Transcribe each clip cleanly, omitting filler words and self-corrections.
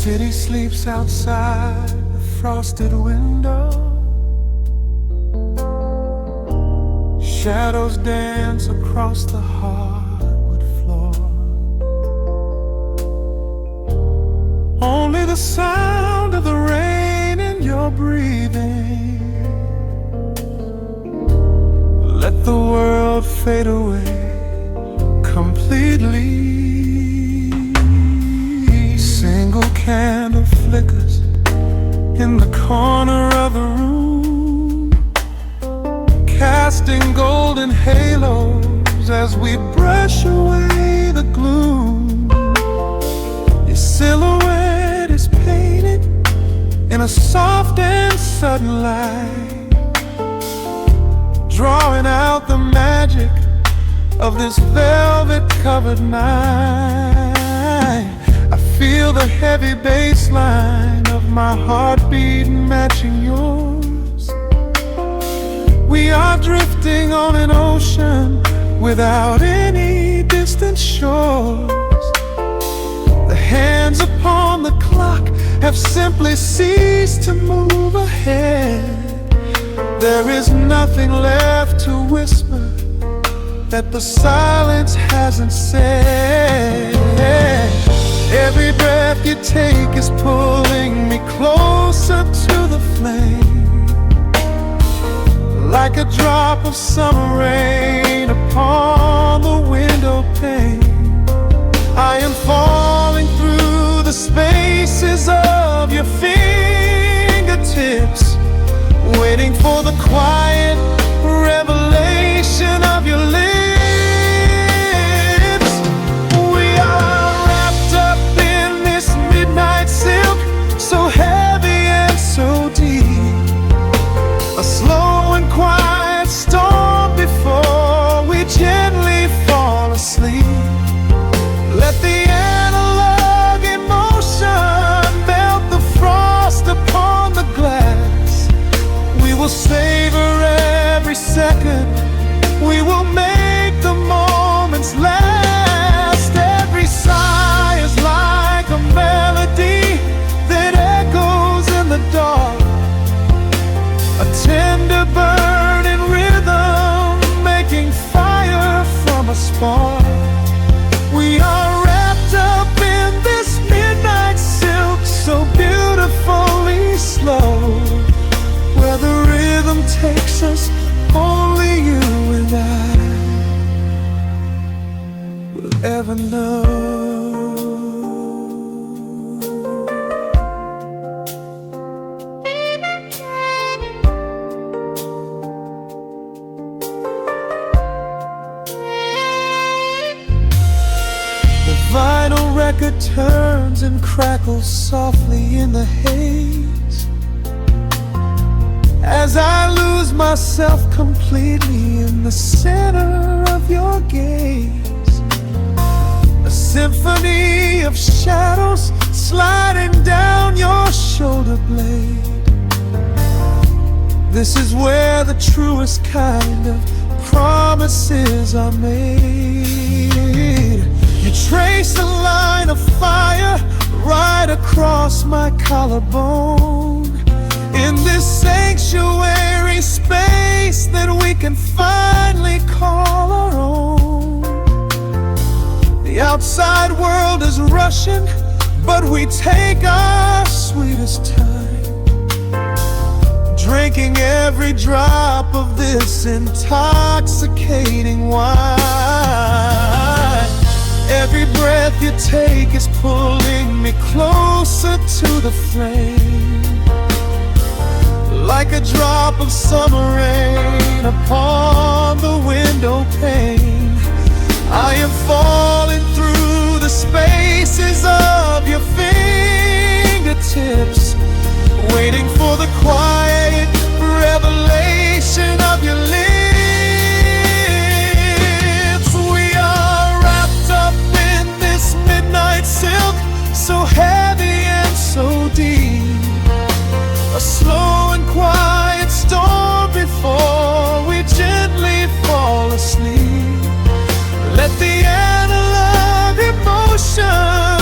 city sleeps outside the frosted window. Shadows dance across the hardwood floor. Only the sound of the rain in your breathing. Let the world fade away completely. Single candle flickers in the corner of the room, casting golden halos as we brush away the gloom. Your silhouette is painted in a soft and sudden light, drawing out the magic of this velvet-covered night. I feel the heavy bass line of my heartbeat matching yours. We are drifting on an ocean without any distant shores. The hands upon the clock have simply ceased to move ahead. There is nothing left to whisper that the silence hasn't said. Every breath you take is pulling me closer to the flame, like a drop of summer rain upon the window pane. I am falling through the spaces of your fingertips, waiting for the quiet revelation of your lips. We are wrapped up in this midnight silk, so heavy and so deep. A slow and quiet storm before we gently fall asleep. Let the analog emotion melt the frost upon the glass. We will savor every second, we will make the moments last. Every sigh is like a melody that echoes in the dark, a tender burning rhythm making fire from a spark. We are wrapped up in this midnight silk, so beautifully slow, where the rhythm takes us, only you and I will ever know. The vinyl record turns and crackles softly in the haze as I lose myself completely in the center of your gaze. A symphony of shadows sliding down your shoulder blade. This is where the truest kind of promises are made. You trace a line of fire right across my collarbone, in this sanctuary space that we can finally call our own. The outside world is rushing, but we take our sweetest time, drinking every drop of this intoxicating wine. Every breath you take is pulling me closer to the flame, like a drop of summer rain upon the window pane. I am falling through the spaces of your fingertips, waiting for the quiet revelation of your lips. We are wrapped up in this midnight silk, so heavy and so deep. A slow and quiet storm before we gently fall asleep. Let the analog emotion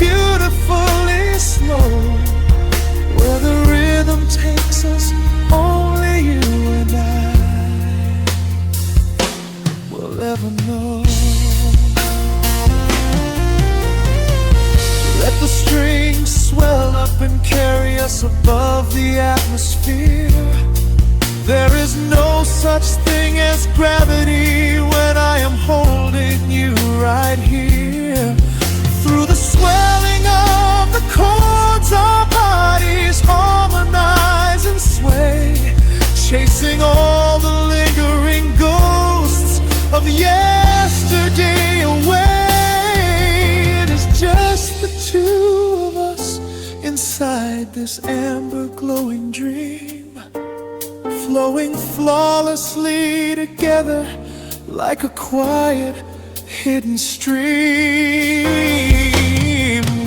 beautifully slow, where the rhythm takes us, only you and I will ever know. Let the strings swell up and carry us above the atmosphere. There is no such thing as gravity when I am holding you right here. Through the swelling of the chords, our bodies harmonize and sway, chasing all the lingering ghosts of yesterday away. It is just the two of us inside this amber glowing dream, flowing flawlessly together like a quiet hidden stream.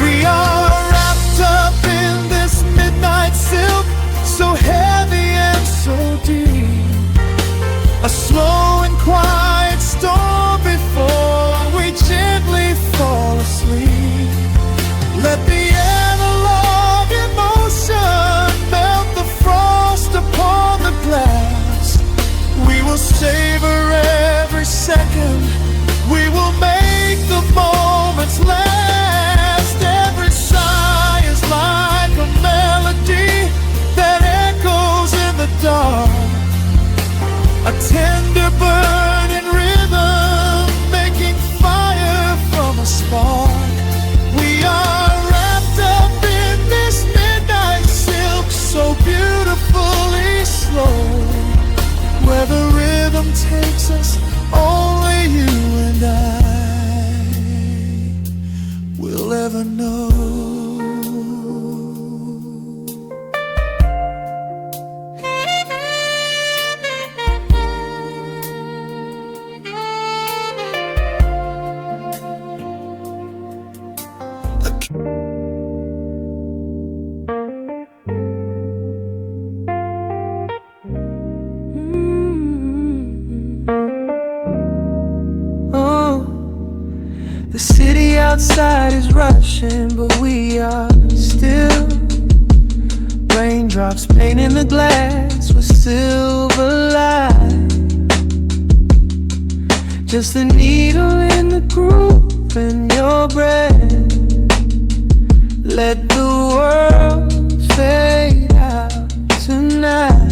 We are wrapped up in this midnight silk, so heavy and so deep, a slow and quiet storm before we gently fall asleep. Let the analog emotion melt the frost upon the glass. We will savor every second, we will make the moments last. Every sigh is like a melody that echoes in the dark, a tender burning rhythm making fire from a spark. We are wrapped up in this midnight silk, so beautifully slow, where the rhythm takes us, only you and I will ever know. The city outside is rushing, but we are still. Raindrops painting the glass with silver light. Just a needle in the groove in your breath. Let the world fade out tonight.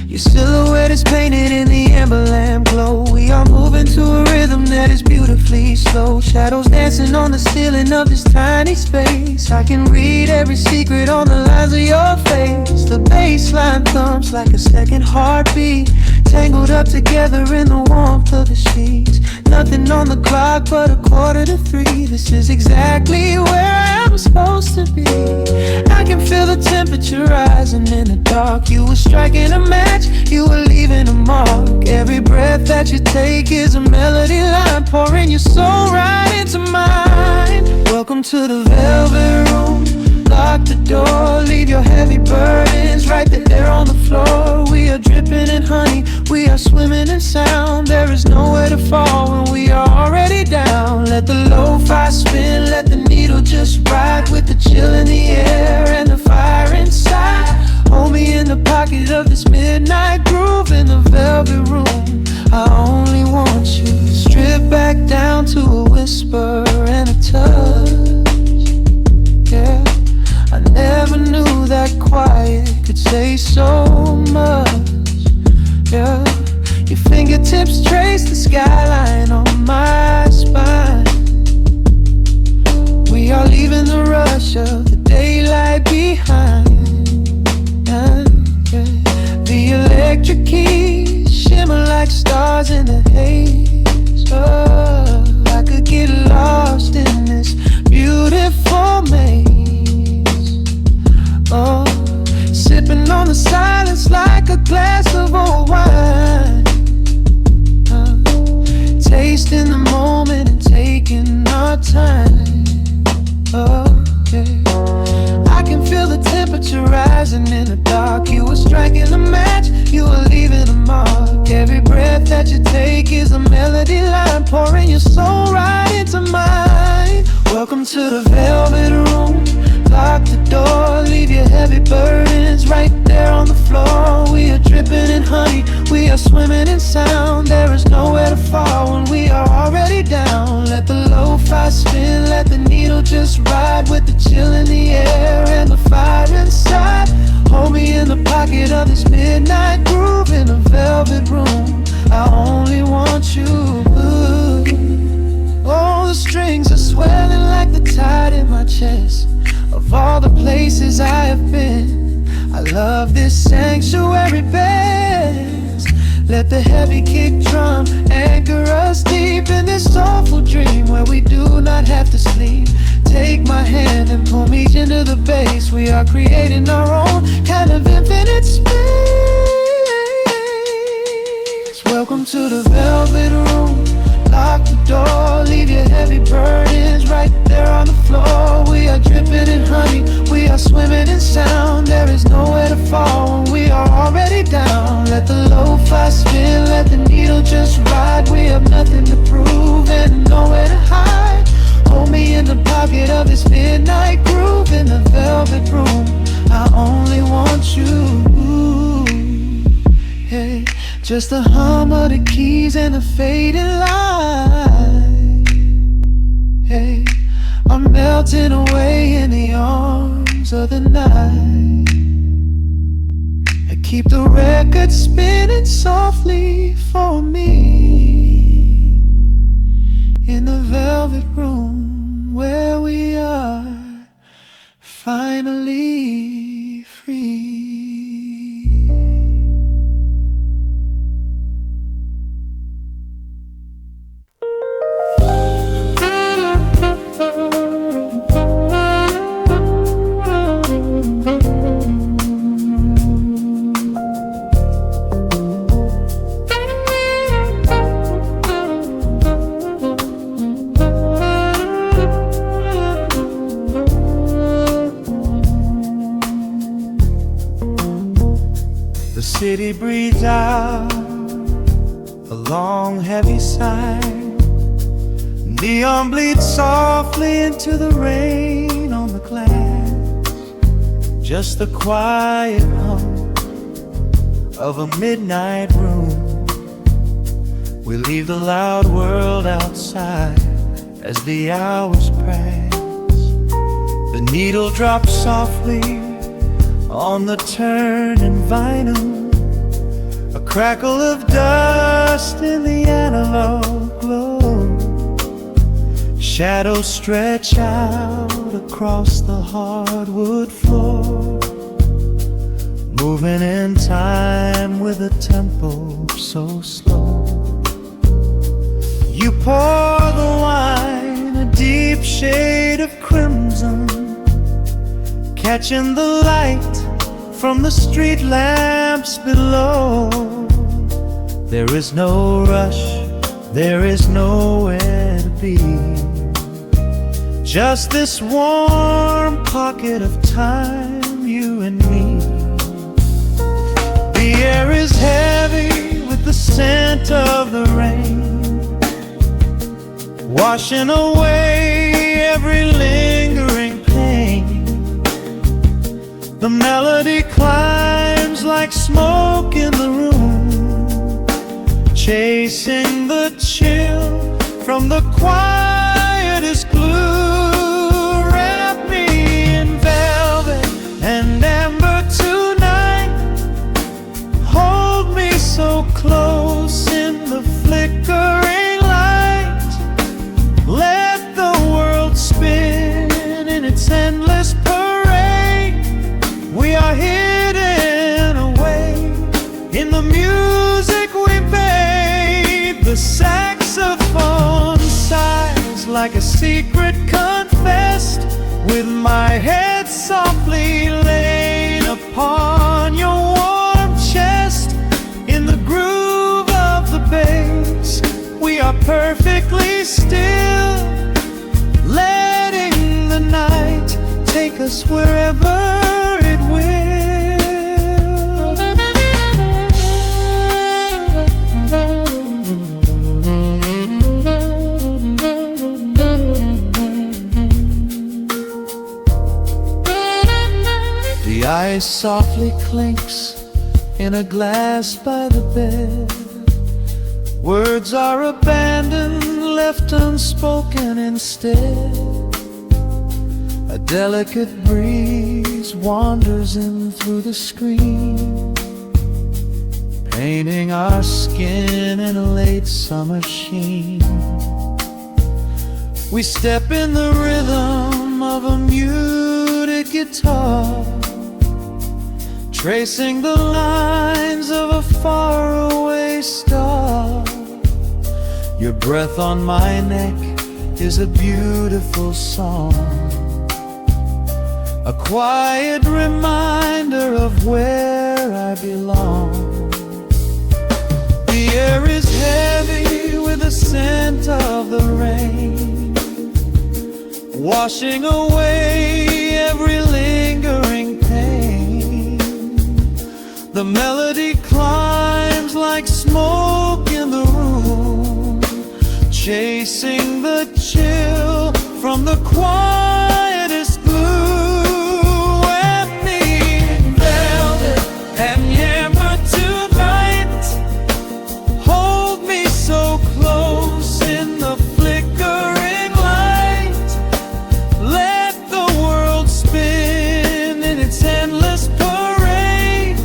Your silhouette is painted in the amber lamp glow. We are moving to a rhythm that is beautifully slow. Shadows dancing on the ceiling of this tiny space. I can read every secret on the lines of your face. The bass line thumps like a second heartbeat, tangled up together in the warmth of the sheets. Nothing on the clock but 2:45. This is exactly where I'm supposed to be. I can feel the temperature rising in the dark. You were striking a match, you were leaving a mark. Every breath that you take is a melody line, pouring your soul right into mine. Welcome to the velvet room. Lock the door, leave your heavy burdens right there on the floor. We are dripping in honey, we are swimming in sound. There is nowhere to fall when we are already down. Let the lo-fi spin, let the needle just ride, with the chill in the air and the fire inside. Hold me in the pocket of this midnight groove in the velvet room. I only want you stripped back down to a whisper and a touch. Yeah, I never knew that quiet could say so much. Yeah, your fingertips trace the skyline on my spine. We are leaving the rush of the daylight behind. The electric keys shimmer like stars in the haze. Oh, I could get lost in this beautiful maze. Oh, sipping on the silence like a glass of old wine. Tasting the moment and taking our time. Oh, yeah. I can feel the temperature rising in the dark. You were striking a match, you were leaving a mark. Every breath that you take is a melody line, pouring your soul right into mine. to the velvet room. Lock the door, leave your heavy burdens right there on the floor. We are dripping in honey, we are swimming in sound. There is nowhere to fall when we are already down. Let the lo-fi spin, let the needle just ride with the chill in the air and the fire inside. Hold me in the pocket of this midnight groove in a velvet room. I only want you. Oh, the strings are swelling like the tide in my chest. Of all the places I have been, I love this sanctuary best. Let the heavy kick drum anchor us deep in this soulful dream where we do not have to sleep. Take my hand and pull me into the bass. We are creating our own kind of infinite space. Welcome to the velvet room. Lock the door, leave your heavy burdens right there on the floor. We are dripping in honey, we are swimming in sound. There is nowhere to fall when we are already down. Let the lo-fi spin, let the needle just ride. We have nothing to prove and nowhere to hide. Hold me in the pocket of this midnight groove in the velvet room. I only want you. Hey, just the hum of the keys and the fading light. Hey, I'm melting away in the arms of the night. I keep the record spinning softly for me in the velvet room where we are finally free. The city breathes out a long heavy sigh. Neon bleeds softly into the rain on the glass. Just the quiet hum of a midnight room. We leave the loud world outside as the hours pass. The needle drops softly on the turning vinyl. A crackle of dust in the analog glow. Shadows stretch out across the hardwood floor, moving in time with a tempo so slow. You pour the wine, a deep shade of crimson, catching the light from the street lamps below. There is no rush, there is nowhere to be. Just this warm pocket of time, you and me. The air is heavy with the scent of the rain, washing away every lingering pain. The melody climbs like smoke in the room, chasing the chill from the quietest glue. Wrap me in velvet and amber tonight. Hold me so close in the flickering light. Let the world spin in its endless parade. We are hidden away in the music we made. The saxophone sighs like a secret confessed, with my head softly laid upon your warm chest. In the groove of the bass, we are perfectly still, letting the night take us wherever it will. Ice softly clinks in a glass by the bed. Words are abandoned, left unspoken instead. A delicate breeze wanders in through the screen, painting our skin in a late summer sheen. We step in the rhythm of a muted guitar, tracing the lines of a faraway star. Your breath on my neck is a beautiful song, a quiet reminder of where I belong. The air is heavy with the scent of the rain, washing away every lingering pain. The melody climbs like smoke in the room, chasing the chill from the quietest blue. And me in velvet and amber tonight, hold me so close in the flickering light. Let the world spin in its endless parade.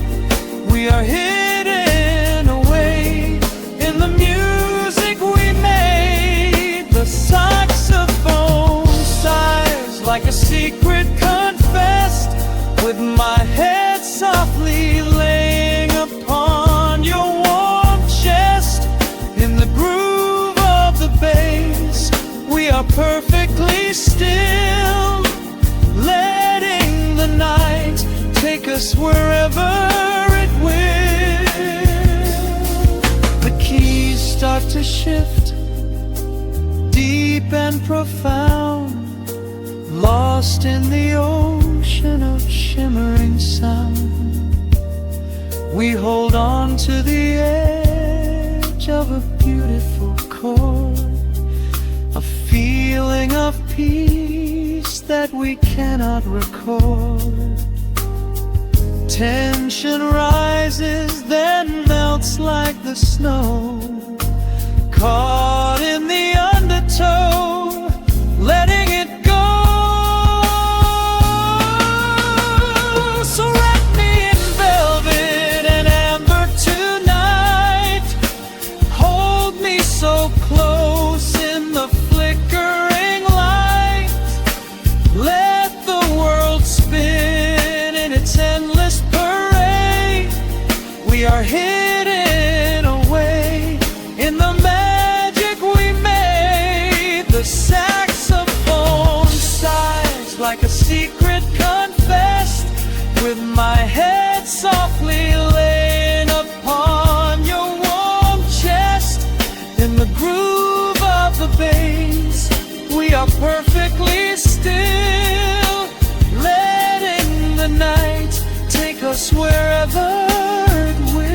We are hidden away in the music we made. The saxophone sighs like a secret confessed, with my head softly laying upon your warm chest. In the groove of the bass, we are perfectly still, letting the night take us wherever it will. The keys start to shift, deep and profound, lost in the ocean of shimmering sound. We hold on to the edge of a beautiful chord, a feeling of peace that we cannot record. Tension rises, then melts like the snow, caught in the undertow, letting it go. So wrap me in velvet and amber tonight, hold me so close in the flickering light. Let the world spin in its endless parade. We are hidden away in the magic we made. The saxophone sighs like a secret confessed, with my head softly laying upon your warm chest. In the groove of the bass, we are perfectly still, letting the night take us wherever it will.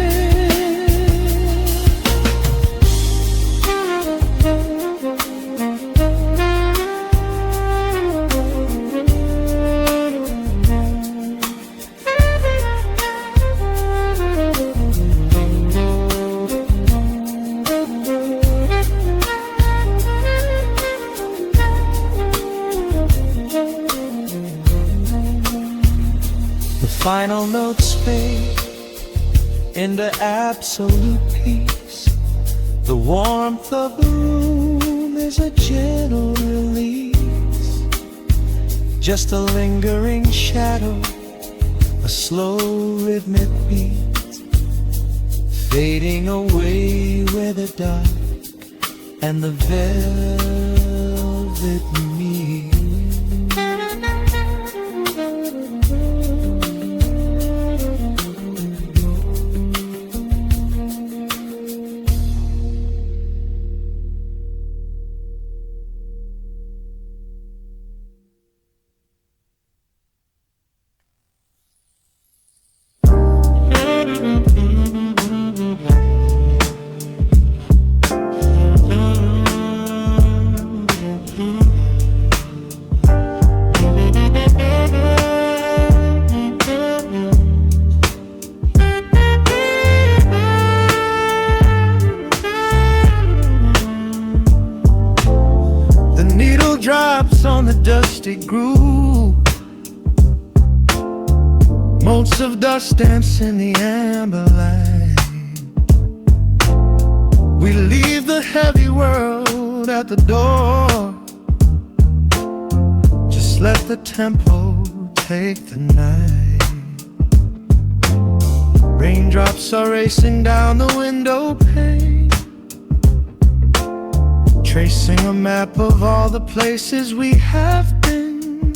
Final notes fade into absolute peace. The warmth of the room is a gentle release, just a lingering shadow, a slow rhythmic beat, fading away where the dark and the velvet meet. the dusty groove. Motes of dust dance in the amber light. We leave the heavy world at the door. Just let the tempo take the night. Raindrops are racing down the window pane, tracing a map of all the places we have been.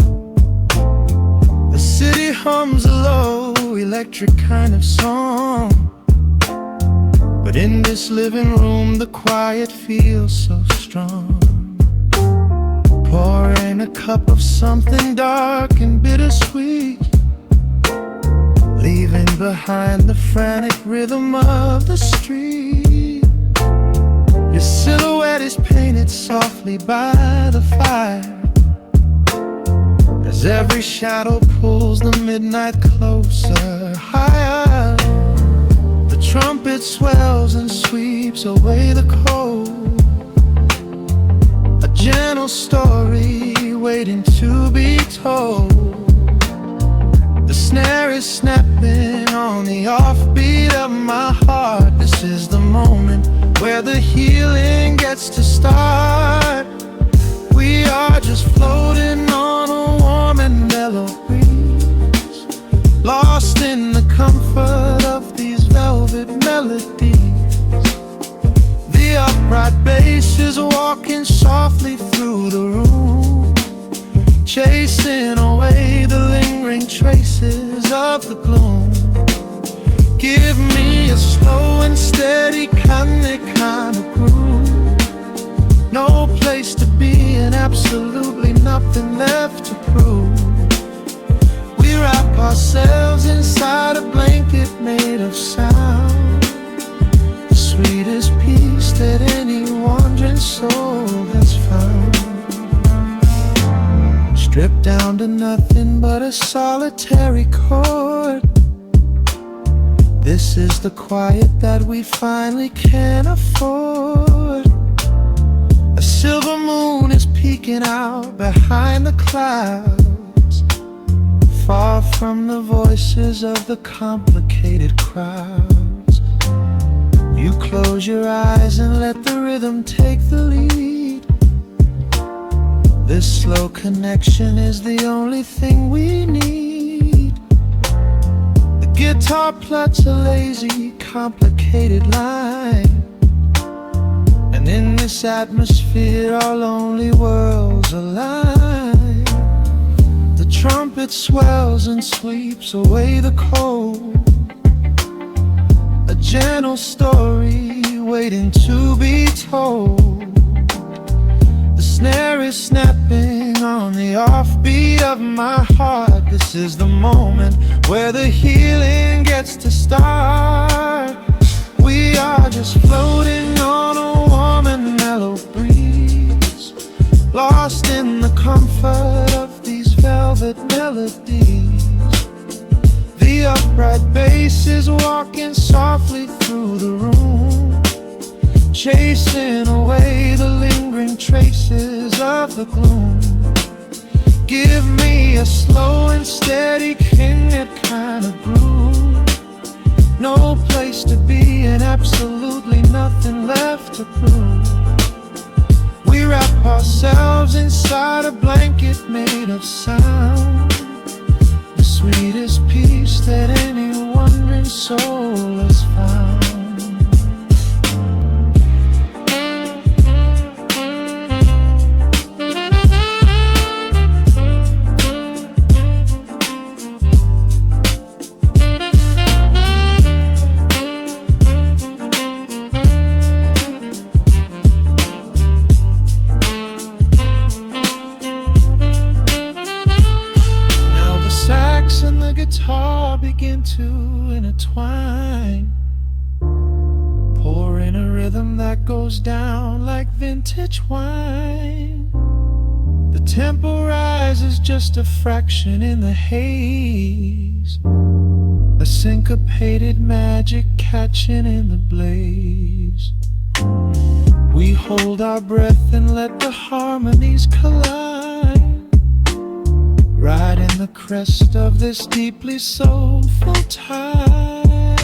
The city hums a low, electric kind of song, but in this living room the quiet feels so strong. Pouring a cup of something dark and bittersweet, leaving behind the frantic rhythm of the street. Your silhouette is painted softly by the fire, as every shadow pulls the midnight closer, higher. The trumpet swells and sweeps away the cold, a gentle story waiting to be told. The snare is snapping on the offbeat of my heart. This is the moment where the healing gets to start. We are just floating on a warm and mellow breeze, lost in the comfort of these velvet melodies. The upright bass is walking softly through the room, chasing away the lingering traces of the gloom. Give me a slow and steady kind of groove. No place to be and absolutely nothing left to prove. We wrap ourselves inside a blanket made of sound, the sweetest peace that any wandering soul has found. Stripped down to nothing but a solitary chord. This is the quiet that we finally can afford. A silver moon is peeking out behind the clouds, far from the voices of the complicated crowds. You close your eyes and let the rhythm take the lead. This slow connection is the only thing we need. The guitar plucks a lazy, complicated line, and in this atmosphere our lonely worlds align. The trumpet swells and sweeps away the cold, a gentle story waiting to be told. The snare is snapping on the offbeat of my heart. This is the moment where the healing gets to start. We are just floating on a warm and mellow breeze, lost in the comfort of these velvet melodies. The upright bass is walking softly through the room, chasing away the lingering traces of the gloom. Give me a slow and steady kind of groove. No place to be and absolutely nothing left to prove. We wrap ourselves inside a blanket made of sound, the sweetest peace that any wandering soul has found. Guitar begin to intertwine, pouring a rhythm that goes down like vintage wine. The tempo rises just a fraction in the haze, a syncopated magic catching in the blaze. We hold our breath and let the harmonies collide, crest of this deeply soulful tide.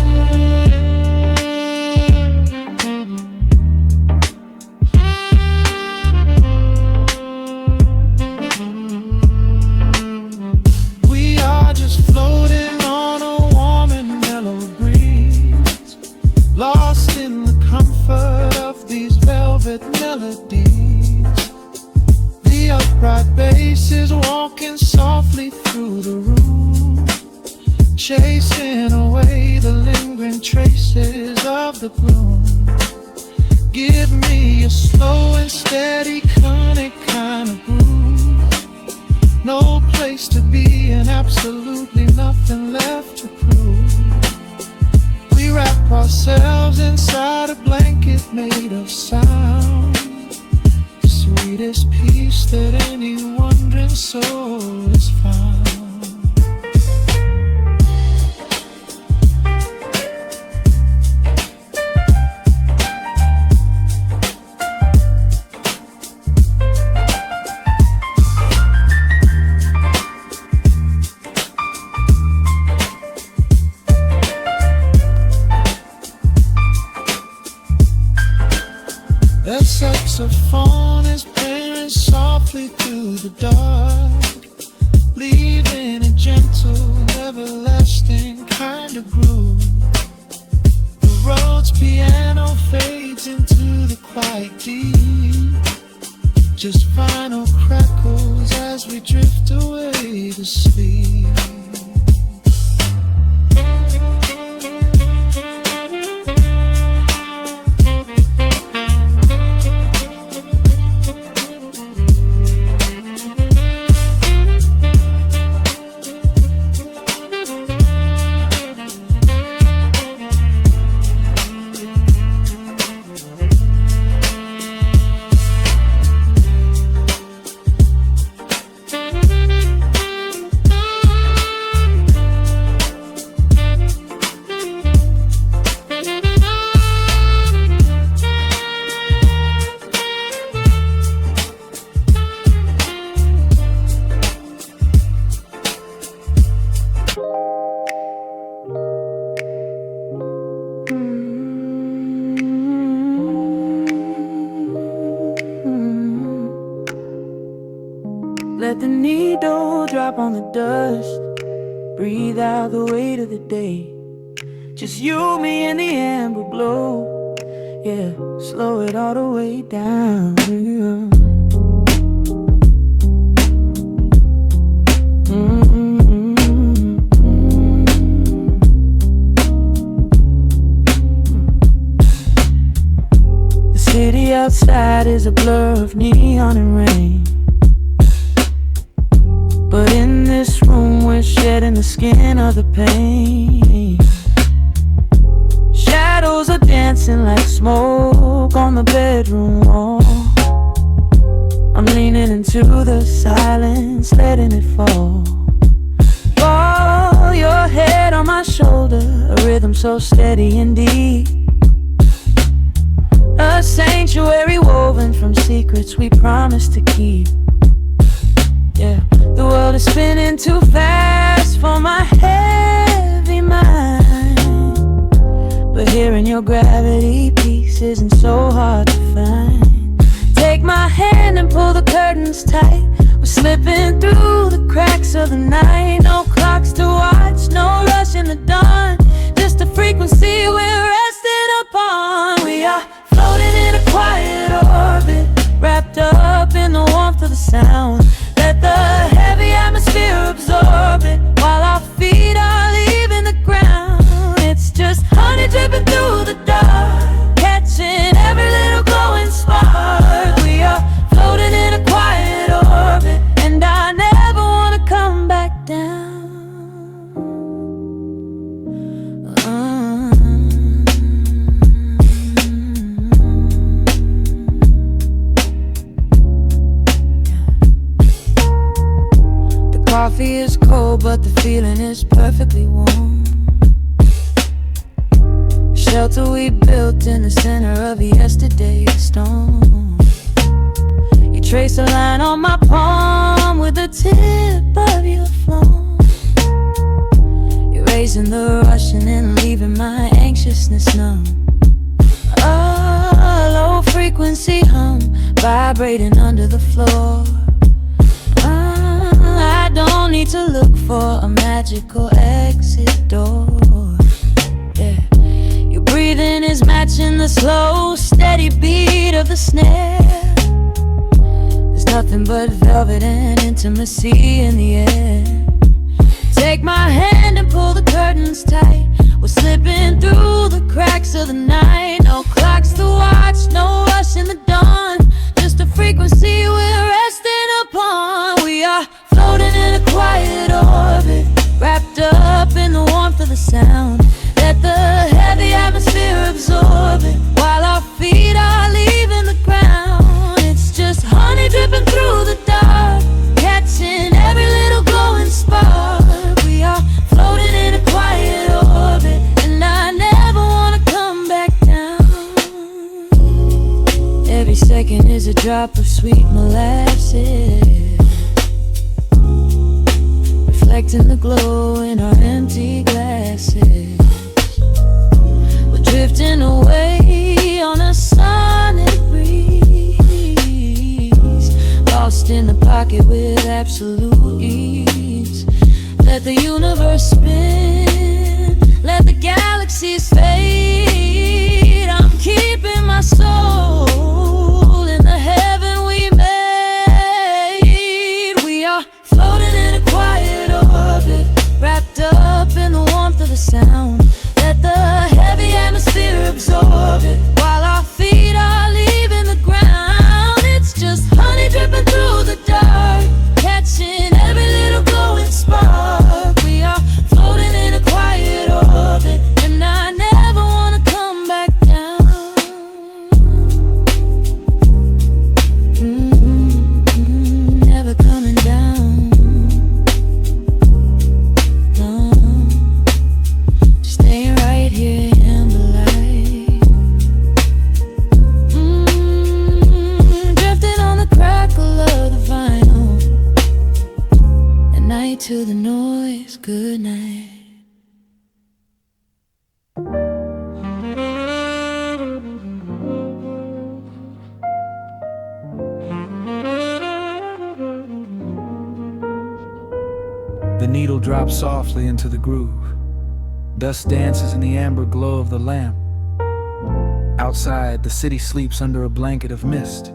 We are just floating on a warm and mellow breeze, lost in the comfort of these velvet melodies. The upright bass is walking softly through the room, chasing away the lingering traces of the gloom. Give me a slow and steady kind of groove. No place to be and absolutely nothing left to prove. We wrap ourselves inside a blanket made of sound, sweetest peace that any wandering soul has found. That saxophone is playing softly through the dark, leaving a gentle, everlasting kind of groove. The road's piano fades into the quiet deep, just final crackles as we drift away to sleep. Let the needle drop on the dust, breathe out the weight of the day. Just you, me, and the amber glow. Yeah, slow it all the way down. The city outside is a blur of neon and rain, but in this room we're shedding the skin of the pain. Shadows are dancing like smoke on the bedroom wall. I'm leaning into the silence, letting it fall. Fall your head on my shoulder, a rhythm so steady and deep. A sanctuary woven from secrets we promised to keep. Yeah, the world is spinning too fast for my heavy mind, but hearing your gravity piece isn't so hard to find. Take my hand and pull the curtains tight. We're slipping through the cracks of the night. No clocks to watch, no rush in the dawn, just a frequency we're resting upon. We are floating in a quiet orbit, wrapped up in the warmth of the sound. Let the heavy atmosphere absorb it while our feet are leaving the ground. It's just honey dripping through the dark, catching every little glowing spark. We are floating in a quiet orbit, and I never want to come back down. Coffee is cold, but the feeling is perfectly warm. Shelter we built in the center of yesterday's storm. You trace a line on my palm with the tip of your phone. vibrating under the floor. I don't need to look for a magical exit door. Yeah, your breathing is matching the slow, steady beat of the snare. There's nothing but velvet and intimacy in the air. Take my hand and pull the curtains tight. We're slipping through the cracks of the night. No clocks to watch, no rush in the dawn. Just a frequency we're resting upon. We are floating in a quiet orbit, wrapped up in the warmth of the sound. Let the heavy atmosphere absorb it, while our feet are leaving the ground. It's just honey dripping through the dark, catching every little glowing spark. We are floating in a quiet orbit, and I never wanna come back down. Every second is a drop of sweet molasses, reflecting the glow in our empty glasses. We're drifting away on a sonic breeze, lost in the pocket with absolute ease. Let the universe spin, let the galaxies fade. I'm keeping my soul in the heaven we made. We are floating in a quiet orbit, wrapped up in the warmth of the sound. Let the heavy atmosphere absorb it, while our feet are leaving the ground. It's just honey dripping through the dark, catching every little glowing spark. We are floating in a quiet orbit, and I never wanna come back down. Never coming down. No, just staying right here in the light. Drifting on the crackle of the vinyl. At night to the noise, good night. The needle drops softly into the groove. Dust dances in the amber glow of the lamp. Outside, the city sleeps under a blanket of mist.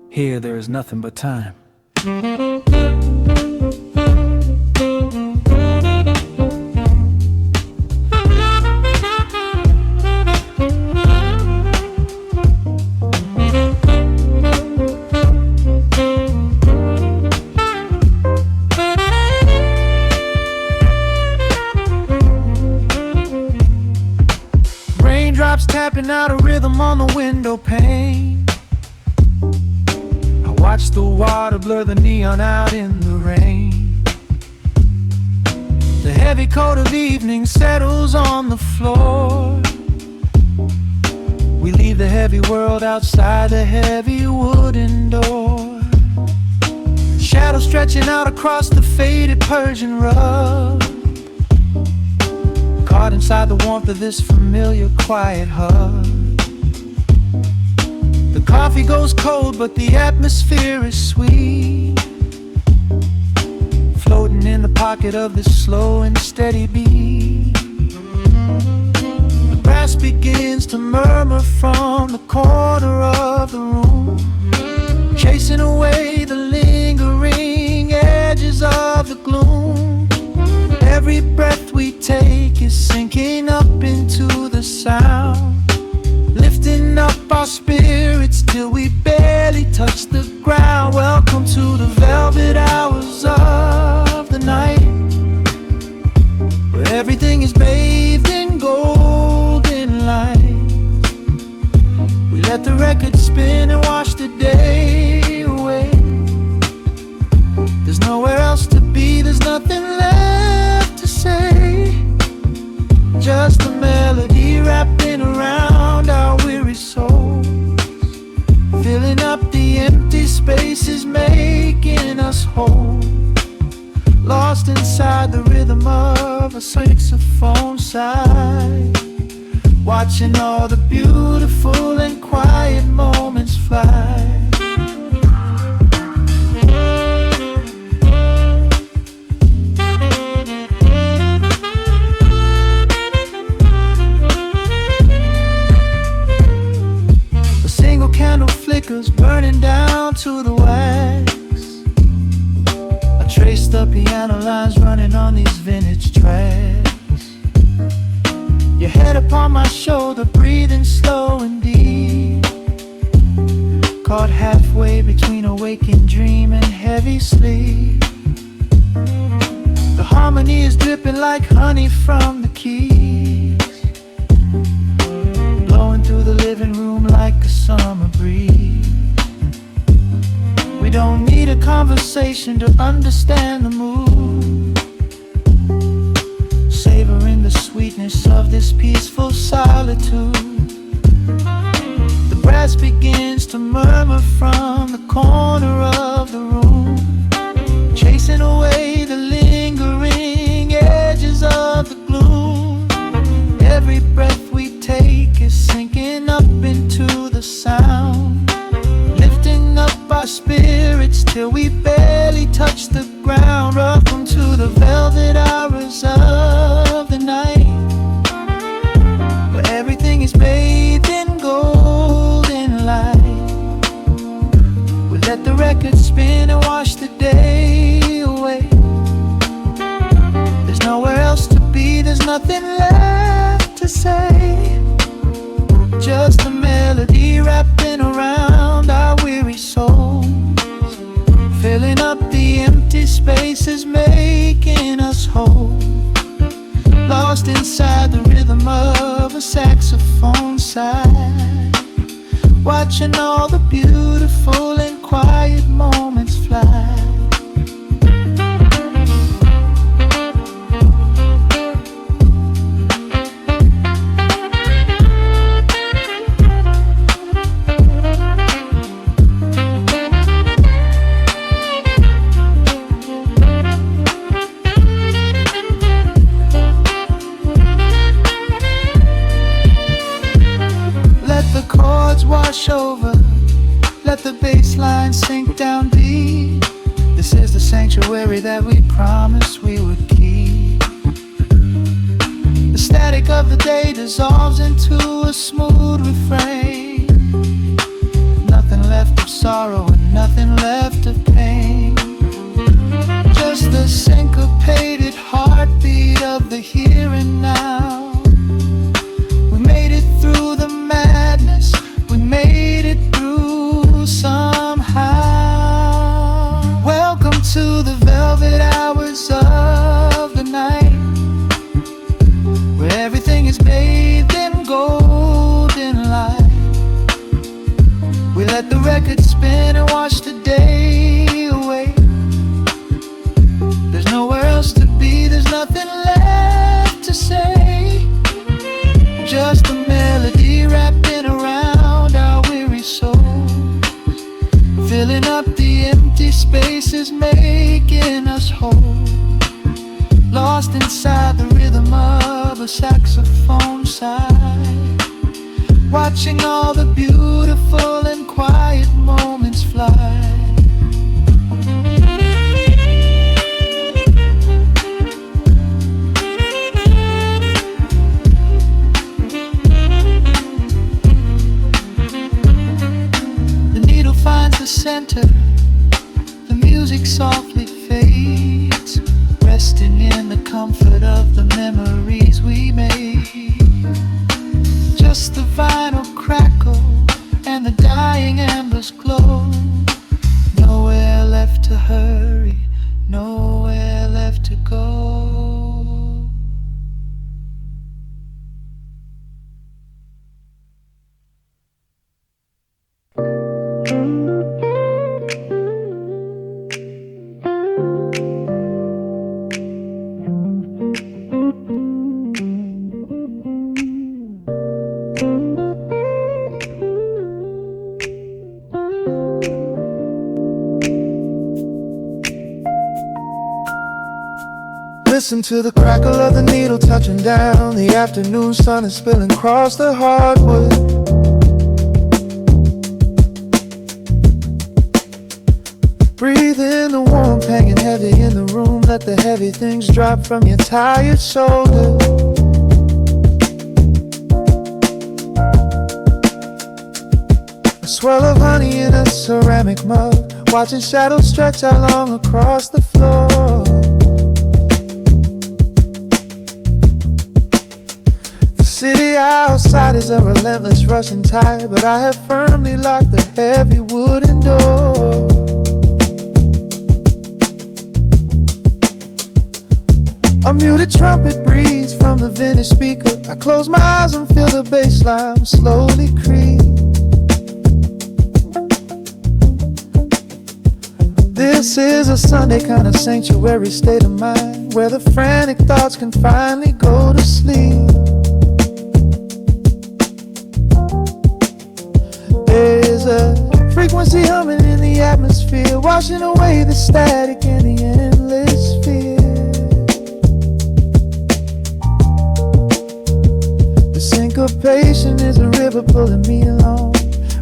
Here, there is nothing but time. Raindrops tapping out a rhythm on the window pane. I watch the water blur the neon out in the rain. The heavy coat of evening settles on the floor. We leave the heavy world outside the heavy wooden door. Shadows stretching out across the faded Persian rug, caught inside the warmth of this familiar quiet hug. The coffee goes cold, but the atmosphere is sweet, floating in the pocket of this slow and steady beat. The grass begins to murmur from the corner of the room, chasing away the lingering edges of the gloom. Every breath we take is sinking up into the sound, lifting up our spirits till we barely touch the ground. Welcome to the velvet hours of the night, where everything is bathed in golden light. We let the record spin and wash the day away. There's nowhere else to be, there's nothing left to say. Just a melody wrapping around our weary souls, filling up the empty spaces, making us whole. Lost inside the rhythm of a saxophone sigh, watching all the beautiful and quiet moments fly. Trace the piano lines running on these vintage tracks. Your head upon my shoulder, breathing slow and deep, caught halfway between a waking dream and heavy sleep. The harmony is dripping like honey from the keys, blowing through the living room like a summer breeze. We don't need a conversation to understand the mood, savoring the sweetness of this peaceful solitude. The brass begins to murmur from the corner of the room, chasing away the lingering edges of the gloom. Every breath we take is sinking up into the sound, lifting up our spirits till we barely touch the ground. Welcome to the velvet hours of the night, where everything is bathed in golden light. We let the record spin and wash the day away. There's nowhere else to be, there's nothing left to say. Just a melody wrapping around our weary souls, filling up the empty spaces, making us whole. Lost inside the rhythm of a saxophone sigh, watching all the beautiful and quiet moments fly. Wash over, let the bass line sink down deep. This is the sanctuary that we promised we would keep. The static of the day dissolves into a smooth refrain. Nothing left of sorrow and nothing left of pain, just the syncopated heartbeat of the here and now. We made it through the madness, we made it through somehow. Welcome to the velvet hours of the night, where everything is bathed in golden light. We let the record spin and wash the day away. There's nowhere else to be, there's nothing left to say. Just a melody wrapping around our weary souls, filling up the empty spaces, making us whole. Lost inside the rhythm of a saxophone sigh, watching all the beautiful and quiet moments fly. Finds the center, the music softly fades, resting in the comfort of the memories we made. Just the vinyl crackle and the dying embers glow. Nowhere left to hurry, nowhere left to go. Listen to the crackle of the needle touching down. The afternoon sun is spilling across the hardwood. Breathe in the warmth hanging heavy in the room. Let the heavy things drop from your tired shoulder. A swirl of honey in a ceramic mug, watching shadows stretch out long across the floor. The outside is a relentless rushing tide, but I have firmly locked the heavy wooden door. A muted trumpet breathes from the vintage speaker. I close my eyes and feel the bass line slowly creep. This is a Sunday kind of sanctuary state of mind, where the frantic thoughts can finally go to sleep. There's a frequency humming in the atmosphere, washing away the static and the endless fear. The syncopation is a river pulling me along,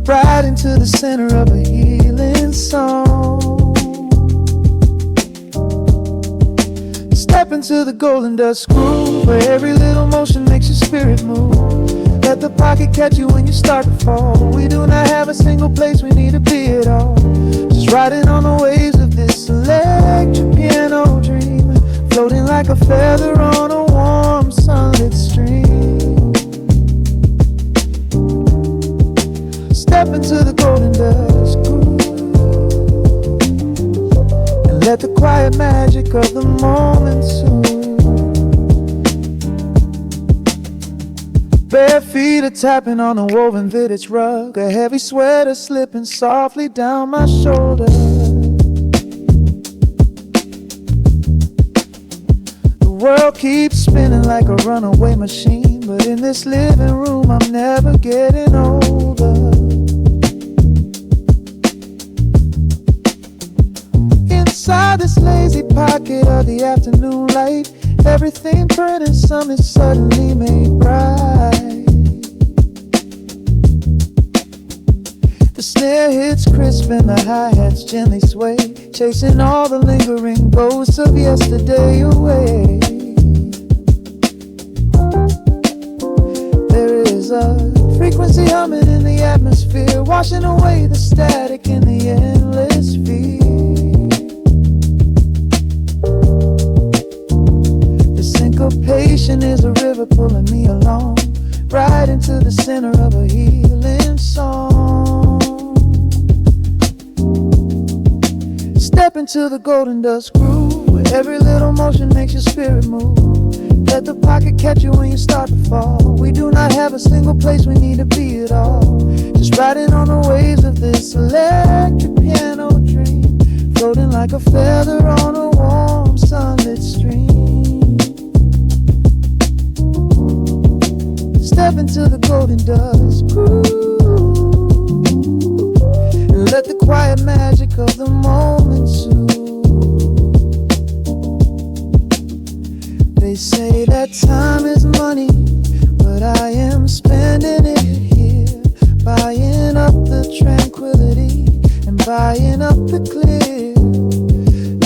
right into the center of a healing song. Step into the golden dust groove, where every little motion makes your spirit move. Let the pocket catch you when you start to fall. We do not have a single place we need to be at all. Just riding on the waves of this electric piano dream, floating like a feather on a warm sunlit stream. Step into the golden dust groove, and let the quiet magic of the moment soothe. Bare feet are tapping on a woven vintage rug, a heavy sweater slipping softly down my shoulder. The world keeps spinning like a runaway machine, but in this living room I'm never getting older. Inside this lazy pocket of the afternoon light, everything burning, something suddenly made bright. The snare hits crisp and the hi-hats gently sway, chasing all the lingering ghosts of yesterday away. There is a frequency humming in the atmosphere, washing away the static in the endless fear. Syncopation is a river pulling me along, right into the center of a healing song. Step into the golden dust groove, where every little motion makes your spirit move. Let the pocket catch you when you start to fall. We do not have a single place we need to be at all. Just riding on the waves of this electric piano dream, floating like a feather on a warm sunlit stream. Step into the golden dust groove, and let the quiet magic of the moment soothe. They say that time is money, but I am spending it here, buying up the tranquility and buying up the clear.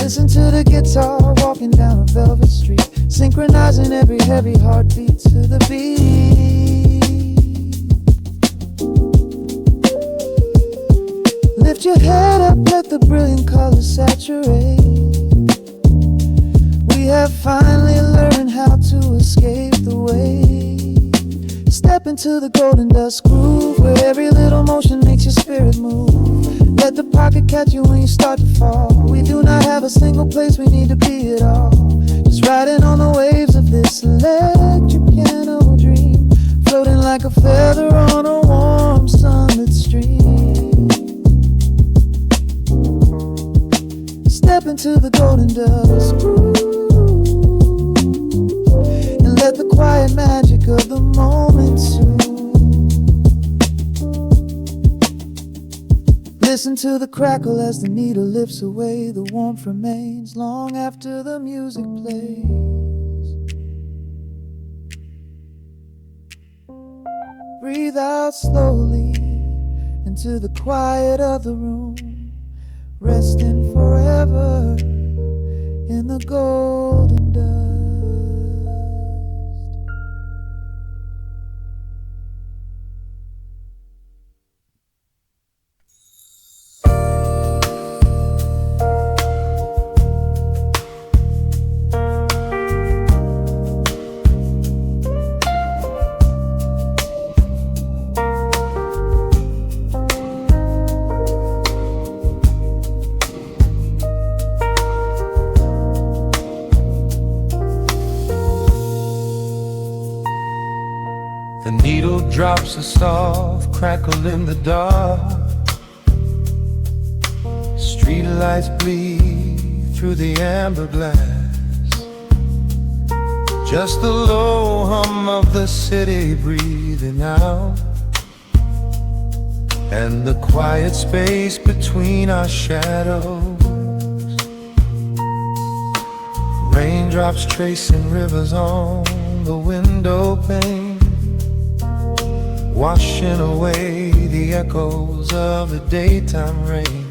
Listen to the guitar walking down a velvet street, synchronizing every heavy heartbeat to the beat. Lift your head up, let the brilliant colors saturate. We have finally learned how to escape the wave. Step into the golden dust groove, where every little motion makes your spirit move. Let the pocket catch you when you start to fall. We do not have a single place we need to be at all. Just riding on the waves of this electric piano dream, floating like a feather on a warm sunlit stream. Step into the golden dust groove, and let the quiet magic of the moment soothe. Listen to the crackle as the needle lifts away. The warmth remains long after the music plays. Breathe out slowly into the quiet of the room, resting forever in the golden dust. Drops of soft crackle in the dark. Street lights bleed through the amber glass. Just the low hum of the city breathing out, and the quiet space between our shadows. Raindrops tracing rivers on the window pane, washing away the echoes of the daytime rain.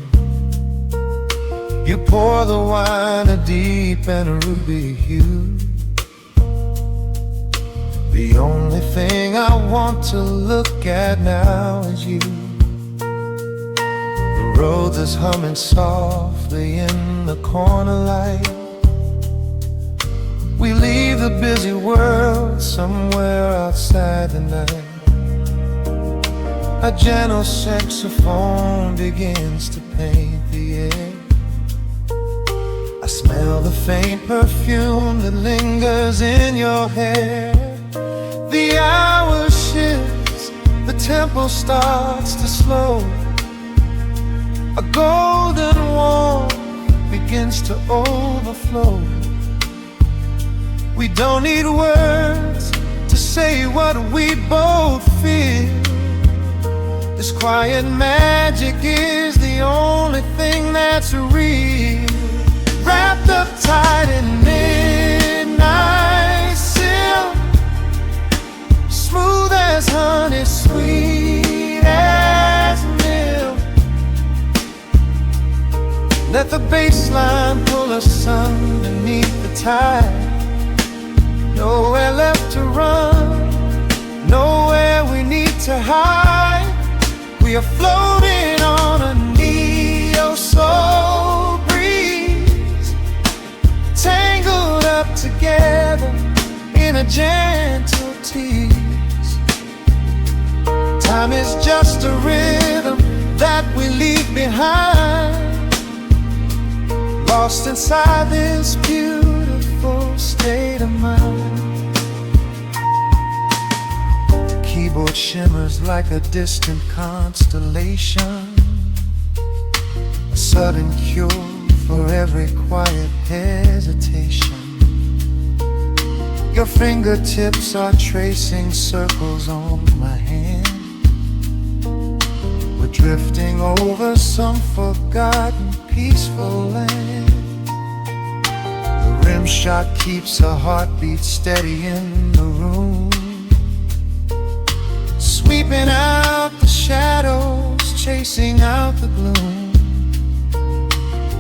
You pour the wine a deep and a ruby hue. The only thing I want to look at now is you. The road that's humming softly in the corner light. We leave the busy world somewhere outside the night. A gentle saxophone begins to paint the air. I smell the faint perfume that lingers in your hair. The hour shifts, the tempo starts to slow. A golden warmth begins to overflow. We don't need words to say what we both feel. This quiet magic is the only thing that's real. Wrapped up tight in midnight silk, smooth as honey, sweet as milk. Let the bass line pull us underneath the tide. Nowhere left to run, nowhere we need to hide. We are floating on a neo-soul breeze, tangled up together in a gentle tease. Time is just a rhythm that we leave behind, lost inside this beautiful state of mind. The keyboard shimmers like a distant constellation, a sudden cure for every quiet hesitation. Your fingertips are tracing circles on my hand. We're drifting over some forgotten peaceful land. The rim shot keeps a heartbeat steady in the room, sweeping out the shadows, chasing out the gloom.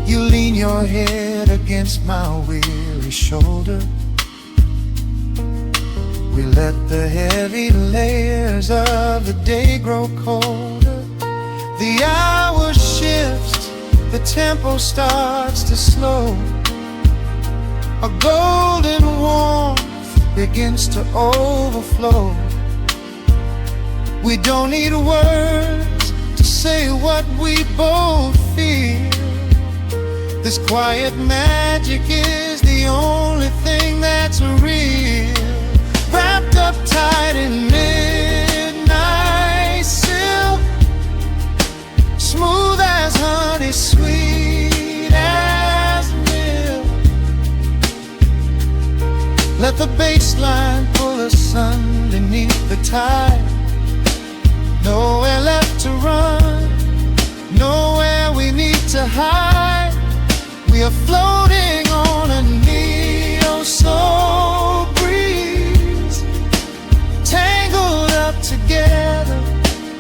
You lean your head against my weary shoulder. We let the heavy layers of the day grow colder. The hour shifts, the tempo starts to slow. A golden warmth begins to overflow. We don't need words to say what we both feel. This quiet magic is the only thing that's real. Wrapped up tight in midnight silk, smooth as honey, sweet as milk. Let the bass line pull us underneath the tide. Nowhere left to run, nowhere we need to hide. We are floating on a neo-soul breeze, tangled up together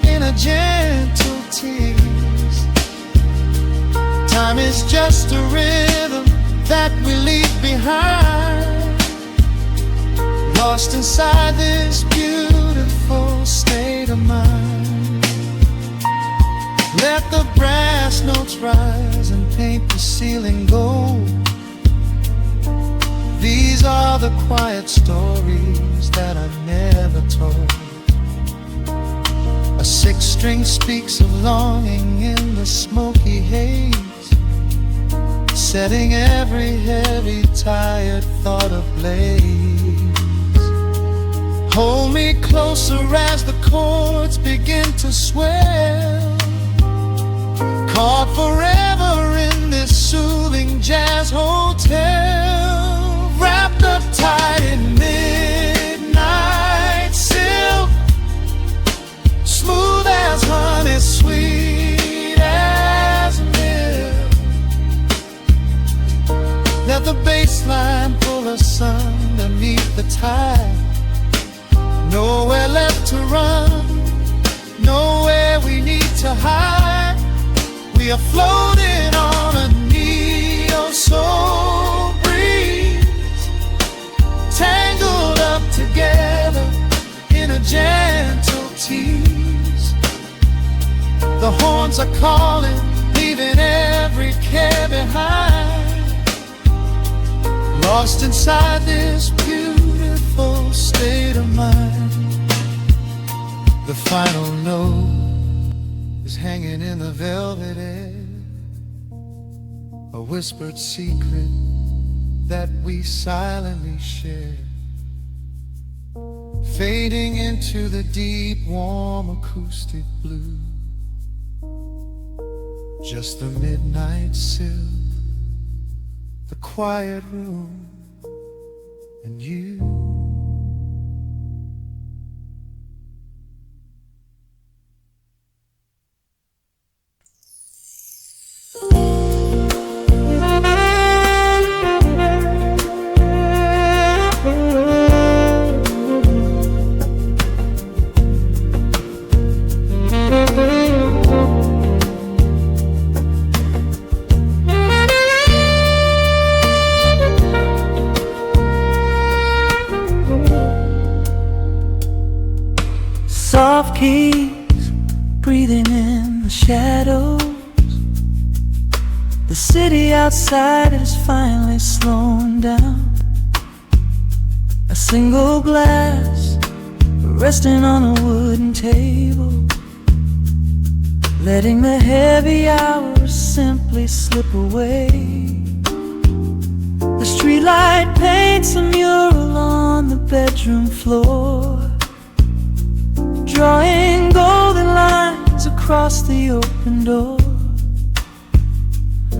in a gentle tease. Time is just a rhythm that we leave behind, lost inside this beautiful state of mind. Let the brass notes rise and paint the ceiling gold. These are the quiet stories that I never told. A sixth string speaks of longing in the smoky haze, setting every heavy, tired thought ablaze. Hold me closer as the chords begin to swell. Caught forever in this soothing jazz hotel. Wrapped up tight in midnight silk. Smooth as honey, sweet as milk. Let the bass line pull us underneath the tide. Nowhere left to run, nowhere we need to hide. We are floating on a neo-soul breeze, tangled up together in a gentle tease. The horns are calling, leaving every care behind. Lost inside this beautiful state of mind. The final note is hanging in the velvet air, a whispered secret that we silently share, fading into the deep, warm acoustic blue. Just the midnight sill, the quiet room, and you. Soft keys breathing in the shadows. The city outside is finally slowing down. A single glass resting on a wooden table, letting the heavy hours simply slip away. The streetlight paints a mural on the bedroom floor, drawing golden lines across the open door.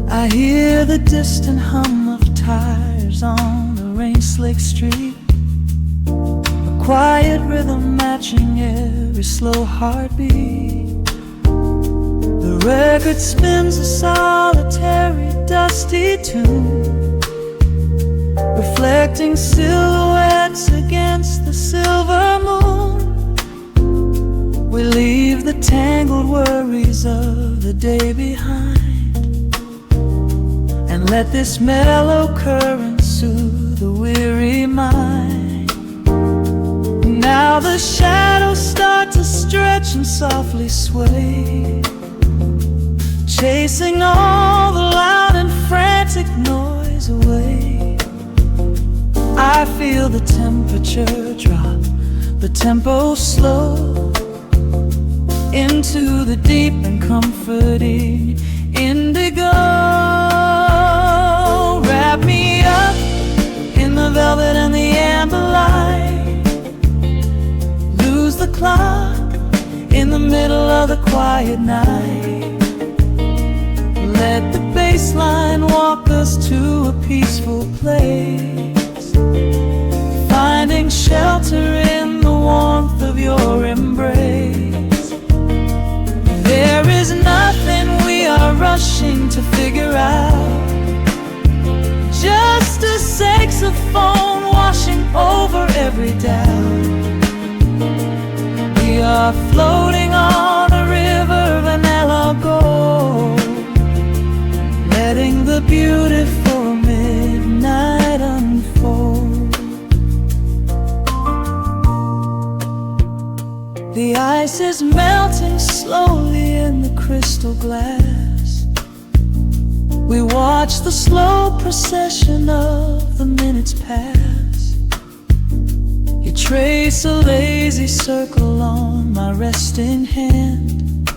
I hear the distant hum of tires on the rain-slicked street, a quiet rhythm matching every slow heartbeat. The record spins a solitary, dusty tune, reflecting silhouettes against the silver moon. We leave the tangled worries of the day behind, and let this mellow current soothe the weary mind. Now the shadows start to stretch and softly sway, chasing all the loud and frantic noise away. I feel the temperature drop, the tempo slow, into the deep and comforting indigo. Wrap me up in the velvet and the amber light, lose the clock in the middle of the quiet night. Let the bass line walk us to a peaceful place, finding shelter in the warmth of your embrace. There is nothing we are rushing to figure out, just a saxophone washing over every doubt. We are floating on a river vanilla gold, letting the beautiful midnight unfold. The ice is melting slowly in the crystal glass. We watch the slow procession of the minutes pass. You trace a lazy circle on my resting hand,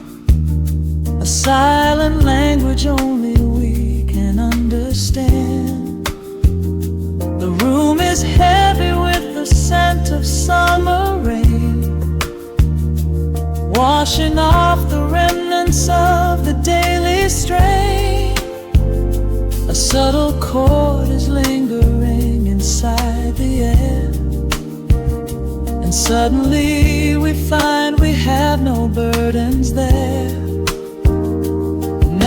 a silent language only we can understand. The room is heavy with the scent of summer washing off the remnants of the daily strain. A subtle chord is lingering inside the air, and suddenly we find we have no burdens there.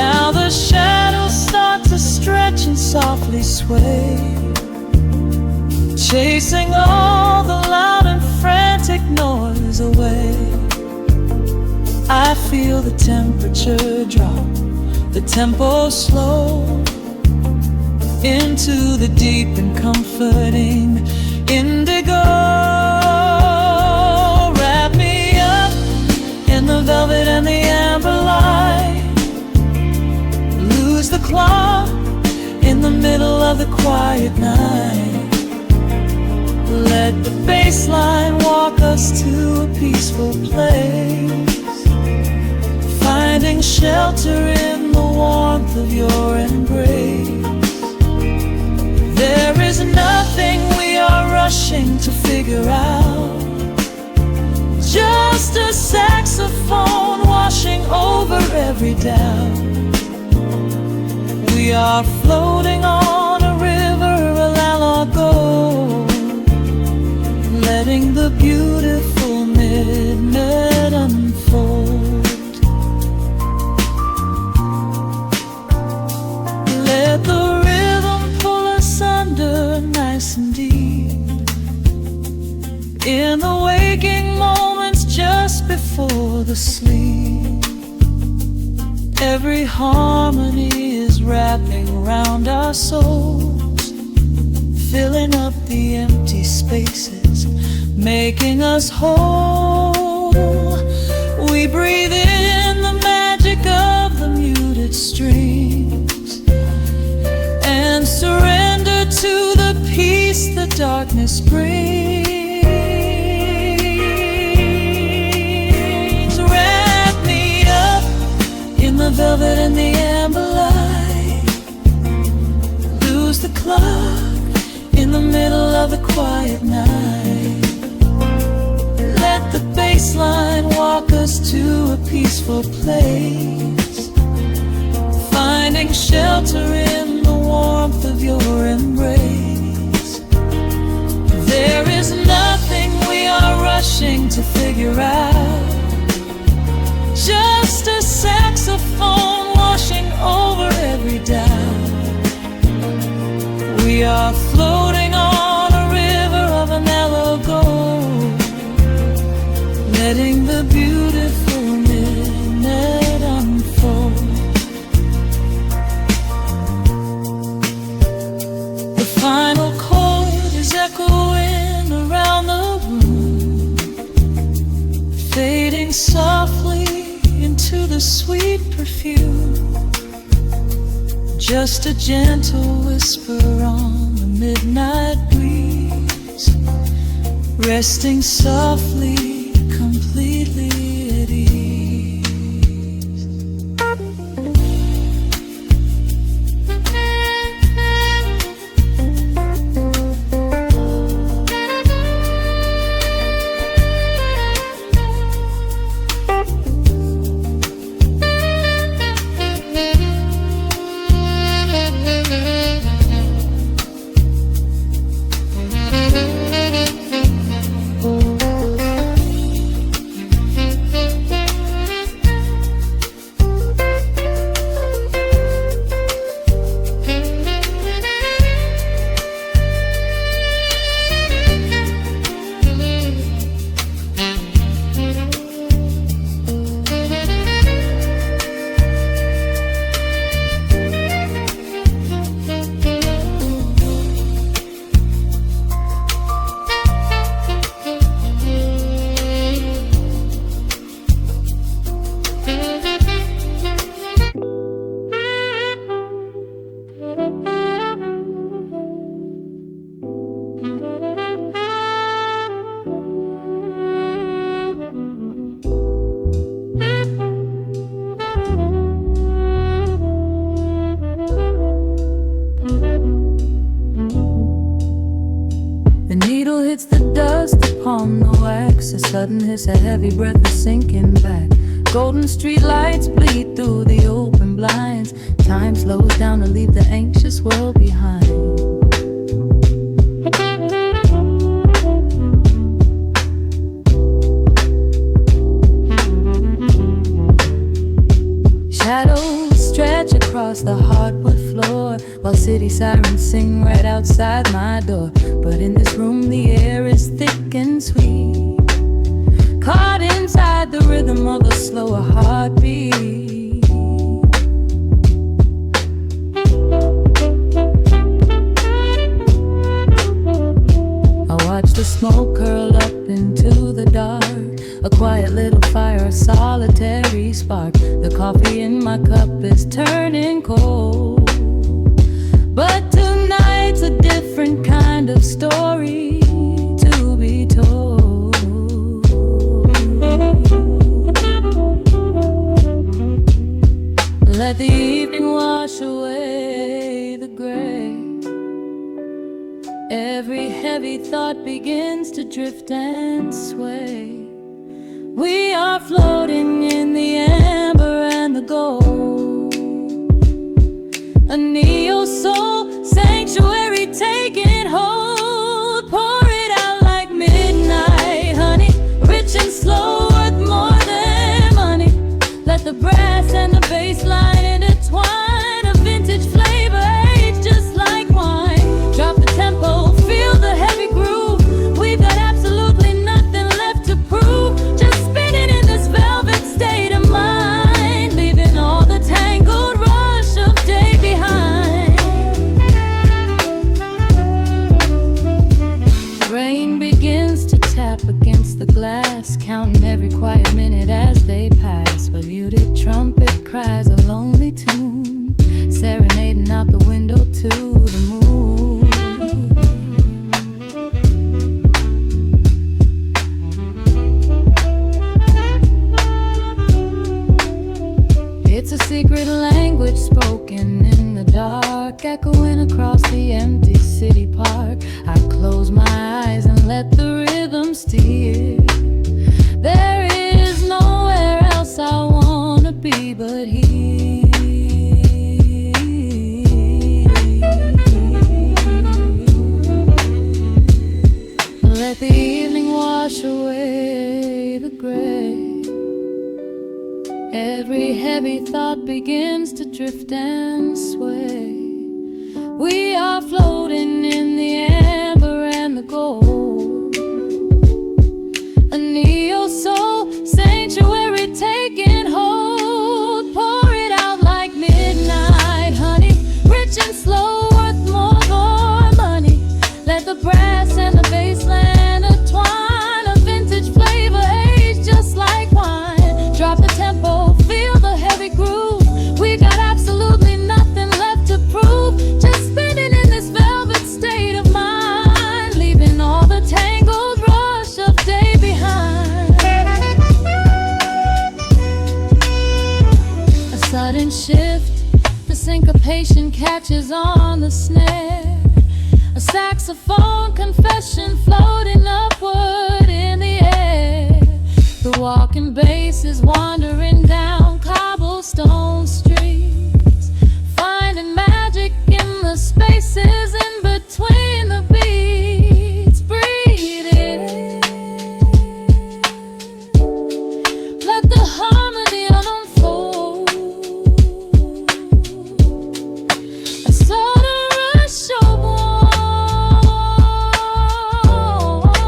Now the shadows start to stretch and softly sway, chasing all the loud and frantic noise away. I feel the temperature drop, the tempo slow, into the deep and comforting indigo. Wrap me up in the velvet and the amber light, lose the clock in the middle of the quiet night. Let the bass line walk us to a peaceful place, finding shelter in the warmth of your embrace. There is nothing we are rushing to figure out, just a saxophone washing over every doubt. We are floating on a river, a lago, letting the beautiful midnight unfold. Let the rhythm pull us under nice and deep, in the waking moments just before the sleep. Every harmony is wrapping around our souls, filling up the empty spaces, making us whole. We breathe in the magic of the muted strings and surrender to the peace the darkness brings. Wrap me up in the velvet and the amber light, lose the clock in the middle of the quiet night. Let the bass line walk us to a peaceful place, finding shelter in the warmth of your embrace. There is nothing we are rushing to figure out, just a saxophone washing over every doubt. We are floating on a river of an mellow gold, letting the beautiful midnight unfold. The final chord is echoing around the room, fading softly into the sweet perfume. Just a gentle whisper on the midnight breeze, resting softly, completely at ease. The needle hits the dust. upon the wax. A sudden hiss, a heavy breath is sinking back. Golden street lights bleed through the open blinds. Time slows down to leave the anxious world behind. Shadows stretch across the hardwood floor, while city sirens sing right outside my door. But in this room the air is thick and sweet, caught inside the rhythm of a slower heartbeat. I watch the smoke curl up into the dark, a quiet little fire, a solitary spark. The coffee in my cup is turning cold, but tonight's a different kind of story to be told. Let the evening wash away the gray. Every heavy thought begins to drift and sway. We are floating in the amber and the gold, a neo-soul sanctuary taking hold. Pour it out like midnight honey, rich and slow, worth more than money. Let the brass and the bass line intertwine, a vintage flavor aged just like wine. Drop the tempo, feel the heavy groove. We've got absolutely nothing left to prove. Just spinning in this velvet state of mind, leaving all the tangled rush of day behind. Rain begins to tap against the glass, counting every quiet minute as they pass. A muted trumpet cries a lonely tune, serenading out the window to the moon. It's a secret language spoken in the dark, echoing across the empty city park. I close my eyes and let the rhythm steer. There is nowhere else I wanna be but here. Let the evening wash away the gray. Every heavy thought begins to drift and sway. We are floating in the amber and the gold, a neo-soul sanctuary taking hold. Pour it out like midnight honey, rich and slow, worth more than money. Let the brass and the bass line intertwine, a vintage flavor aged just like wine. Drop the tempo, feel the heavy groove. We got absolutely nothing left to prove. Just spinning in this velvet state of mind, leaving all the tangled rush of day behind. A sudden shift, the syncopation catches on the snare. A saxophone confession floating upward in the air. The walking bass is wandering down cobblestone streets, finding magic in the spaces in between the beats. Breathe it in, let the harmony unfold. A sudden rush of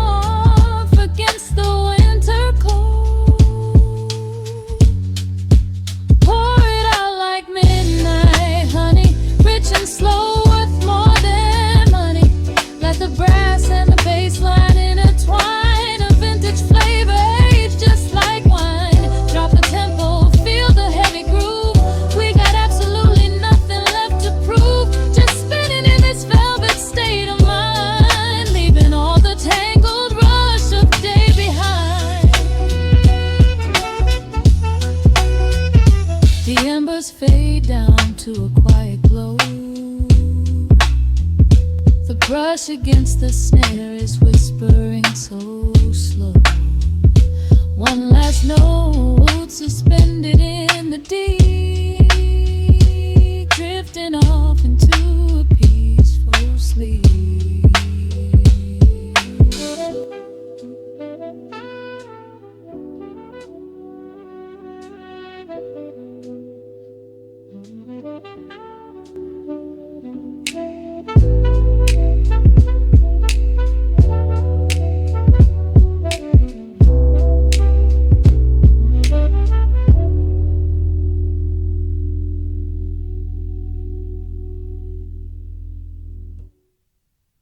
warmth against the winter cold. Pour it out like midnight honey, rich and slow, worth more than money. Let the brass and the bass line intertwine, a vintage flavor aged just like wine. Drop the tempo, feel the heavy groove. We got absolutely nothing left to prove. Just spinning in this velvet state of mind, leaving all the tangled rush of day behind. The embers fade down to a quiet glow. The brush against the snare is whispering so too slow. One last note suspended in the deep.